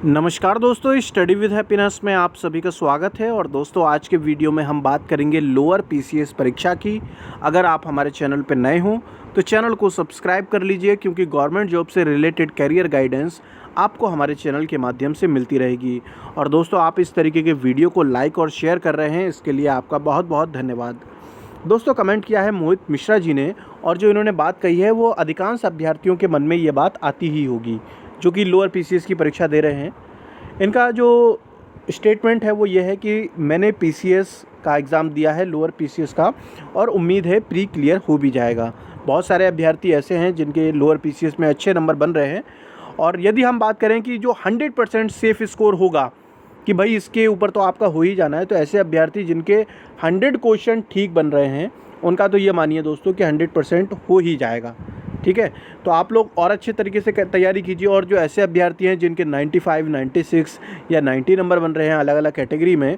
नमस्कार दोस्तों, study with happiness में आप सभी का स्वागत है। और दोस्तों, आज के वीडियो में हम बात करेंगे लोअर पीसीएस परीक्षा की। अगर आप हमारे चैनल पर नए हों तो चैनल को सब्सक्राइब कर लीजिए, क्योंकि गवर्नमेंट जॉब से रिलेटेड करियर गाइडेंस आपको हमारे चैनल के माध्यम से मिलती रहेगी। और दोस्तों, आप इस तरीके के वीडियो को लाइक और शेयर कर रहे हैं, इसके लिए आपका बहुत बहुत धन्यवाद। दोस्तों, कमेंट किया है मोहित मिश्रा जी ने, और जो इन्होंने बात कही है वो अधिकांश अभ्यर्थियों के मन में ये बात आती ही होगी जो कि लोअर पीसीएस की परीक्षा दे रहे हैं। इनका जो स्टेटमेंट है वो ये है कि मैंने पीसीएस का एग्ज़ाम दिया है, लोअर पीसीएस का, और उम्मीद है प्री क्लियर हो भी जाएगा। बहुत सारे अभ्यर्थी ऐसे हैं जिनके लोअर पीसीएस में अच्छे नंबर बन रहे हैं। और यदि हम बात करें कि जो 100% सेफ़ स्कोर होगा कि भाई इसके ऊपर तो आपका हो ही जाना है, तो ऐसे अभ्यर्थी जिनके 100 क्वेश्चन ठीक बन रहे हैं उनका तो ये मानिए दोस्तों कि 100% हो ही जाएगा। ठीक है, तो आप लोग और अच्छे तरीके से तैयारी कीजिए। और जो ऐसे अभ्यर्थी हैं जिनके 95, 96 या 90 नंबर बन रहे हैं अलग अलग कैटेगरी में,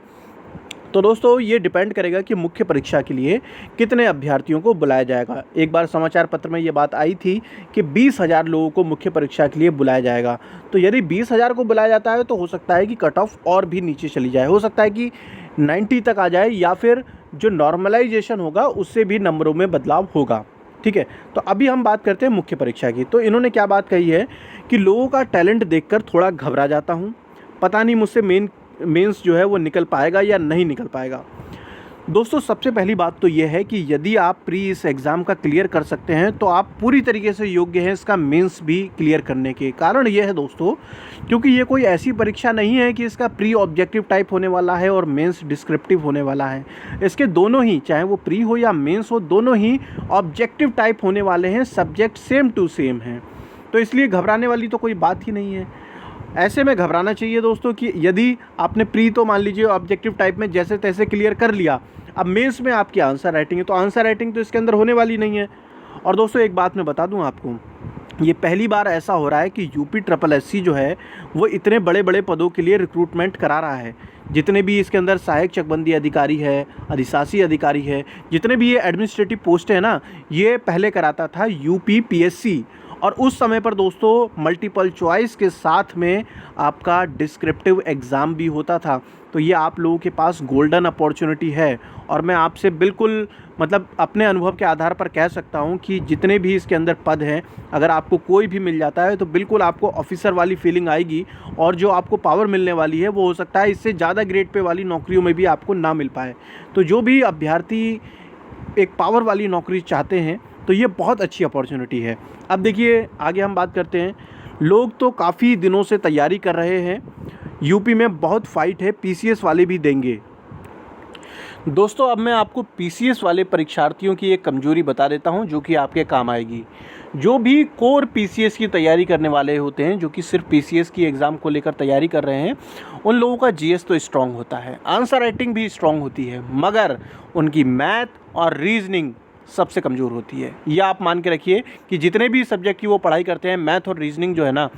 तो दोस्तों ये डिपेंड करेगा कि मुख्य परीक्षा के लिए कितने अभ्यर्थियों को बुलाया जाएगा। एक बार समाचार पत्र में ये बात आई थी कि 20,000 लोगों को मुख्य परीक्षा के लिए बुलाया जाएगा। तो यदि 20,000 को बुलाया जाता है तो हो सकता है कि कट ऑफ और भी नीचे चली जाए, हो सकता है कि 90 तक आ जाए, या फिर जो नॉर्मलाइजेशन होगा उससे भी नंबरों में बदलाव होगा। ठीक है, तो अभी हम बात करते हैं मुख्य परीक्षा की। तो इन्होंने क्या बात कही है कि लोगों का टैलेंट देखकर थोड़ा घबरा जाता हूँ, पता नहीं मुझसे मेंस जो है वो निकल पाएगा या नहीं निकल पाएगा। दोस्तों, सबसे पहली बात तो ये है कि यदि आप प्री इस एग्ज़ाम का क्लियर कर सकते हैं तो आप पूरी तरीके से योग्य हैं इसका मेंस भी क्लियर करने के। कारण ये है दोस्तों, क्योंकि ये कोई ऐसी परीक्षा नहीं है कि इसका प्री ऑब्जेक्टिव टाइप होने वाला है और मेंस डिस्क्रिप्टिव होने वाला है। इसके दोनों ही, चाहे वो प्री हो या मेंस हो, दोनों ही ऑब्जेक्टिव टाइप होने वाले हैं, सब्जेक्ट सेम टू सेम हैं। तो इसलिए घबराने वाली तो कोई बात ही नहीं है। ऐसे में घबराना चाहिए दोस्तों कि यदि आपने प्री तो मान लीजिए ऑब्जेक्टिव टाइप में जैसे तैसे क्लियर कर लिया, अब मेंस में आपकी आंसर राइटिंग है, तो आंसर राइटिंग तो इसके अंदर होने वाली नहीं है। और दोस्तों, एक बात मैं बता दूं आपको, ये पहली बार ऐसा हो रहा है कि UPSSC जो है वो इतने बड़े बड़े पदों के लिए रिक्रूटमेंट करा रहा है। जितने भी इसके अंदर सहायक चकबंदी अधिकारी है, अधिशासी अधिकारी है, जितने भी ये एडमिनिस्ट्रेटिव पोस्ट है ना, ये पहले कराता था UPPSC। और उस समय पर दोस्तों मल्टीपल चॉइस के साथ में आपका डिस्क्रिप्टिव एग्ज़ाम भी होता था। तो ये आप लोगों के पास गोल्डन अपॉर्चुनिटी है। और मैं आपसे बिल्कुल अपने अनुभव के आधार पर कह सकता हूँ कि जितने भी इसके अंदर पद हैं, अगर आपको कोई भी मिल जाता है तो बिल्कुल आपको ऑफिसर वाली फीलिंग आएगी। और जो आपको पावर मिलने वाली है वो हो सकता है इससे ज़्यादा ग्रेड पे वाली नौकरियों में भी आपको ना मिल पाए। तो जो भी अभ्यर्थी एक पावर वाली नौकरी चाहते हैं तो ये बहुत अच्छी अपॉर्चुनिटी है। अब देखिए, आगे हम बात करते हैं। लोग तो काफ़ी दिनों से तैयारी कर रहे हैं, यूपी में बहुत फाइट है, पीसीएस वाले भी देंगे। दोस्तों, अब मैं आपको पीसीएस वाले परीक्षार्थियों की एक कमजोरी बता देता हूं जो कि आपके काम आएगी। जो भी कोर पीसीएस की तैयारी करने वाले होते हैं, जो कि सिर्फ पीसीएस की एग्ज़ाम को लेकर तैयारी कर रहे हैं, उन लोगों का जीएस तो स्ट्रांग होता है, आंसर राइटिंग भी स्ट्रांग होती है, मगर उनकी मैथ और रीजनिंग सबसे कमज़ोर होती है। यह आप मान के रखिए कि जितने भी सब्जेक्ट की वो पढ़ाई करते हैं, मैथ और रीजनिंग जो है ना,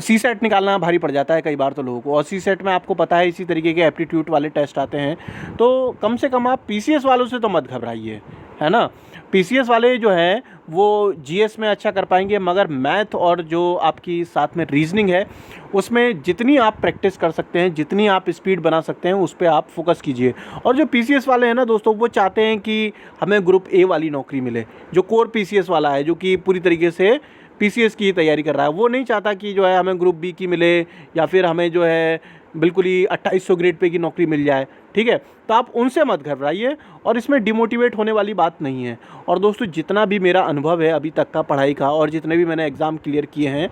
सीसेट निकालना भारी पड़ जाता है कई बार तो लोगों को। और सीसेट में आपको पता है इसी तरीके के एप्टीट्यूड वाले टेस्ट आते हैं। तो कम से कम आप पीसीएस वालों से तो मत घबराइए, है ना। पीसीएस वाले जो हैं वो जीएस में अच्छा कर पाएंगे, मगर मैथ और जो आपकी साथ में रीजनिंग है उसमें जितनी आप प्रैक्टिस कर सकते हैं, जितनी आप स्पीड बना सकते हैं, उस पर आप फोकस कीजिए। और जो पीसीएस वाले हैं ना दोस्तों, वो चाहते हैं कि हमें ग्रुप ए वाली नौकरी मिले। जो कोर पीसीएस वाला है, जो कि पूरी तरीके से पीसीएस की तैयारी कर रहा है, वो नहीं चाहता कि जो है हमें ग्रुप बी की मिले, या फिर हमें जो है बिल्कुल ही 2800 ग्रेड पे की नौकरी मिल जाए। ठीक है, तो आप उनसे मत घबराइए, और इसमें डिमोटिवेट होने वाली बात नहीं है। और दोस्तों, जितना भी मेरा अनुभव है अभी तक का पढ़ाई का, और जितने भी मैंने एग्ज़ाम क्लियर किए हैं,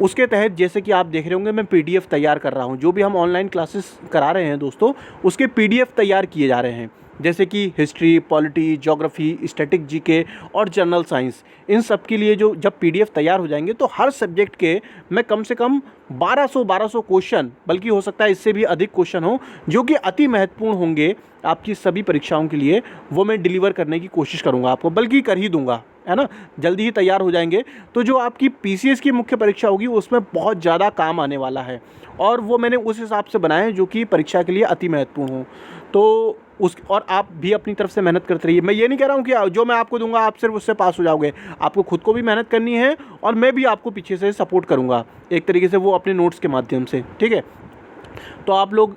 उसके तहत जैसे कि आप देख रहे होंगे मैं पीडीएफ तैयार कर रहा हूँ। जो भी हम ऑनलाइन क्लासेस करा रहे हैं दोस्तों, उसके पीडीएफ तैयार किए जा रहे हैं, जैसे कि history, polity, geography, static GK और जनरल साइंस। इन सब के लिए जो जब पीडीएफ तैयार हो जाएंगे तो हर सब्जेक्ट के मैं कम से कम 1200 क्वेश्चन, बल्कि हो सकता है इससे भी अधिक क्वेश्चन हो, जो कि अति महत्वपूर्ण होंगे आपकी सभी परीक्षाओं के लिए, वो मैं डिलीवर करने की कोशिश करूँगा आपको, बल्कि कर ही दूँगा, है ना। जल्दी ही तैयार हो जाएंगे। तो जो आपकी पीसीएस की मुख्य परीक्षा होगी उसमें बहुत ज़्यादा काम आने वाला है, और वो मैंने उस हिसाब से बनाए जो कि परीक्षा के लिए अति महत्वपूर्ण हो। तो और आप भी अपनी तरफ से मेहनत करते रहिए। मैं ये नहीं कह रहा हूँ कि जो मैं आपको दूंगा आप सिर्फ उससे पास हो जाओगे, आपको खुद को भी मेहनत करनी है और मैं भी आपको पीछे से सपोर्ट करूँगा एक तरीके से, वो अपने नोट्स के माध्यम से, ठीक है। तो आप लोग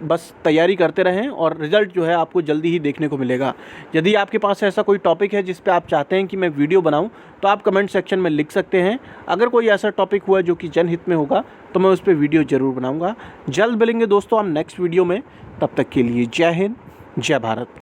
बस तैयारी करते रहें और रिज़ल्ट जो है आपको जल्दी ही देखने को मिलेगा। यदि आपके पास ऐसा कोई टॉपिक है जिस पे आप चाहते हैं कि मैं वीडियो बनाऊं, तो आप कमेंट सेक्शन में लिख सकते हैं। अगर कोई ऐसा टॉपिक हुआ जो कि जनहित में होगा तो मैं उस पर वीडियो ज़रूर बनाऊंगा। जल्द मिलेंगे दोस्तों हम नेक्स्ट वीडियो में, तब तक के लिए जय हिंद, जय भारत।